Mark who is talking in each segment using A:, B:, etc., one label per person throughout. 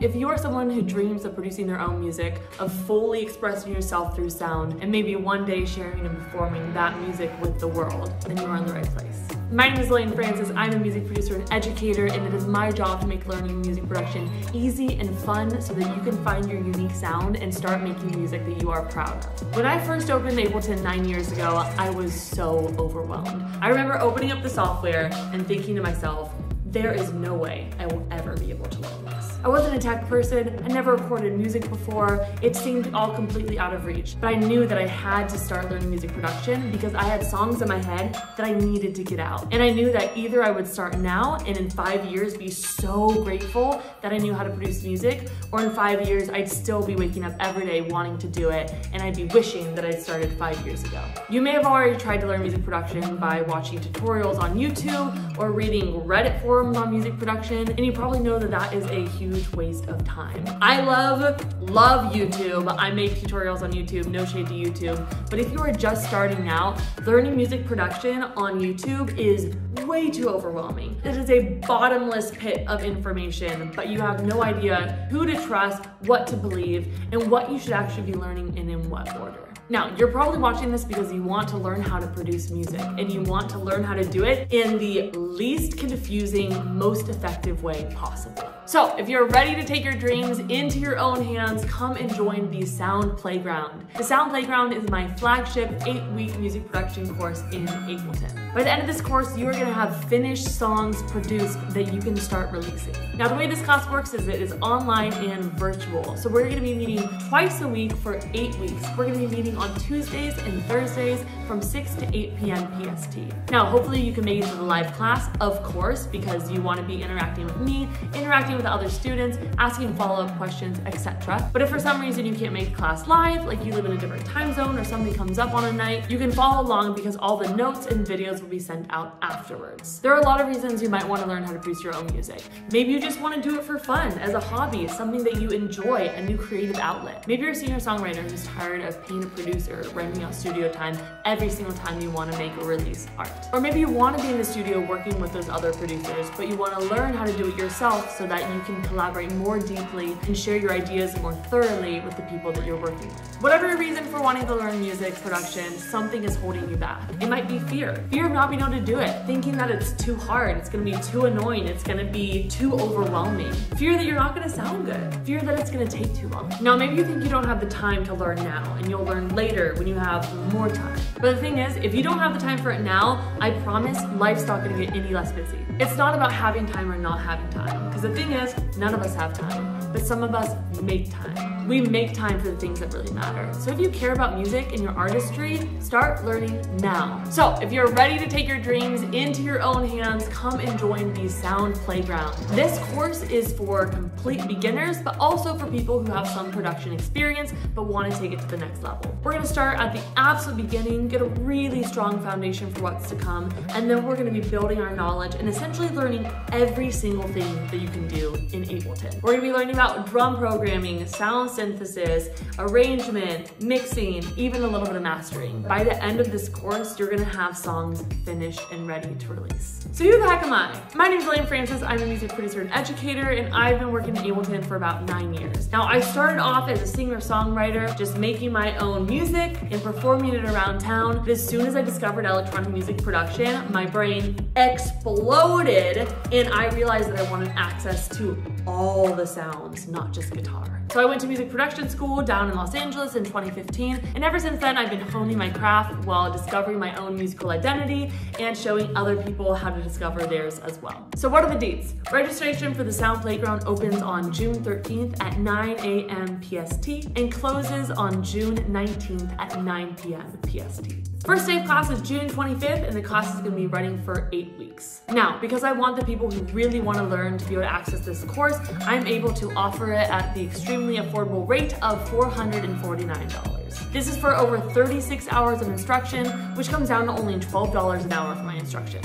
A: If you are someone who dreams of producing their own music, of fully expressing yourself through sound, and maybe one day sharing and performing that music with the world, then you are in the right place. My name is Lillian Francis. I'm a music producer and educator, and it is my job to make learning music production easy and fun so that you can find your unique sound and start making music that you are proud of. When I first opened Ableton 9 years ago, I was so overwhelmed. I remember opening up the software and thinking to myself, there is no way I will ever be able to learn this. I wasn't a tech person, I never recorded music before, it seemed all completely out of reach, but I knew that I had to start learning music production because I had songs in my head that I needed to get out. And I knew that either I would start now and in 5 years be so grateful that I knew how to produce music, or in 5 years I'd still be waking up every day wanting to do it, and I'd be wishing that I'd started 5 years ago. You may have already tried to learn music production by watching tutorials on YouTube or reading Reddit forums on music production, and you probably know that that is a huge waste of time. I love YouTube. I make tutorials on YouTube, no shade to YouTube, but if you are just starting out, learning music production on YouTube is way too overwhelming. It is a bottomless pit of information, but you have no idea who to trust, what to believe, and what you should actually be learning and in what order. Now, you're probably watching this because you want to learn how to produce music, and you want to learn how to do it in the least confusing, most effective way possible. So if you're ready to take your dreams into your own hands, come and join the Sound Playground. The Sound Playground is my flagship 8-week music production course in Ableton. By the end of this course, you are going to have finished songs produced that you can start releasing. Now, the way this class works is it is online and virtual. So we're going to be meeting twice a week for 8 weeks. We're going to be meeting on Tuesdays and Thursdays from 6 to 8 p.m. PST. Now, hopefully you can make it to the live class, of course, because you want to be interacting with me, interacting with other students, asking follow-up questions, etc. But if for some reason you can't make the class live, like you live in a different time zone or something comes up on a night, you can follow along because all the notes and videos will be sent out afterwards. There are a lot of reasons you might want to learn how to produce your own music. Maybe you just want to do it for fun, as a hobby, something that you enjoy, a new creative outlet. Maybe you're a singer-songwriter who's tired of paying a producer, renting out studio time every single time you want to make or release art. Or maybe you want to be in the studio working with those other producers, but you want to learn how to do it yourself so that you can collaborate more deeply and share your ideas more thoroughly with the people that you're working with. Whatever your reason for wanting to learn music production, something is holding you back. It might be fear. Fear of not being able to do it. Thinking that it's too hard, it's going to be too annoying, it's going to be too overwhelming. Fear that you're not going to sound good. Fear that it's going to take too long. Now, maybe you think you don't have the time to learn now and you'll learn later when you have more time. But the thing is, if you don't have the time for it now, I promise life's not going to get any less busy. It's not about having time or not having time, because the thing is, none of us have time, but some of us make time. We make time for the things that really matter. So if you care about music and your artistry, start learning now. So if you're ready to take your dreams into your own hands, come and join the Sound Playground. This course is for complete beginners, but also for people who have some production experience but want to take it to the next level. We're going to start at the absolute beginning, get a really strong foundation for what's to come, and then we're going to be building our knowledge and essentially learning every single thing that you can do in Ableton. We're going to be learning about drum programming, sound synthesis, arrangement, mixing, even a little bit of mastering. By the end of this course, you're going to have songs finished and ready to release. So who the heck am I? My name is Lillian Francis. I'm a music producer and educator, and I've been working in Ableton for about 9 years. Now, I started off as a singer-songwriter, just making my own music and performing it around town. But as soon as I discovered electronic music production, my brain exploded, and I realized that I wanted access to all the sounds, not just guitar. So I went to music production school down in Los Angeles in 2015, and ever since then I've been honing my craft while discovering my own musical identity and showing other people how to discover theirs as well. So what are the dates? Registration for the Sound Playground opens on June 13th at 9 a.m. PST and closes on June 19th at 9 p.m. PST. First day of class is June 25th, and the class is going to be running for 8 weeks. Now, because I want the people who really want to learn to be able to access this course, I'm able to offer it at the extremely affordable rate of $449. This is for over 36 hours of instruction, which comes down to only $12 an hour for my instruction.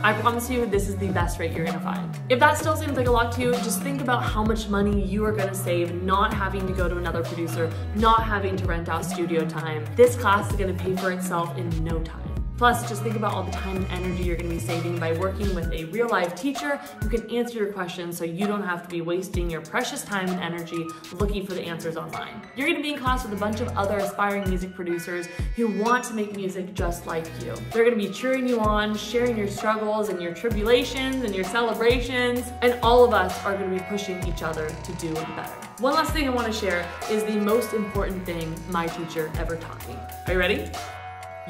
A: I promise you, this is the best rate you're gonna find. If that still seems like a lot to you, just think about how much money you are gonna save not having to go to another producer, not having to rent out studio time. This class is gonna pay for itself in no time. Plus, just think about all the time and energy you're gonna be saving by working with a real life teacher who can answer your questions so you don't have to be wasting your precious time and energy looking for the answers online. You're gonna be in class with a bunch of other aspiring music producers who want to make music just like you. They're gonna be cheering you on, sharing your struggles and your tribulations and your celebrations, and all of us are gonna be pushing each other to do better. One last thing I wanna share is the most important thing my teacher ever taught me. Are you ready?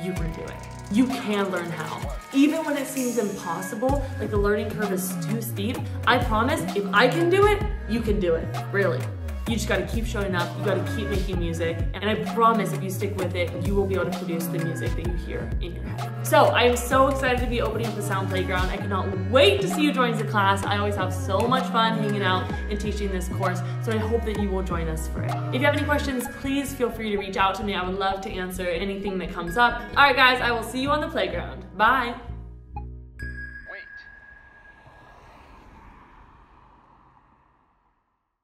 A: You can do it. You can learn how. Even when it seems impossible, like the learning curve is too steep, I promise if I can do it, you can do it, really. You just gotta keep showing up, you gotta keep making music, and I promise if you stick with it, you will be able to produce the music that you hear in your head. So I am so excited to be opening up the Sound Playground. I cannot wait to see you join the class. I always have so much fun hanging out and teaching this course, so I hope that you will join us for it. If you have any questions, please feel free to reach out to me. I would love to answer anything that comes up. All right guys, I will see you on the playground. Bye.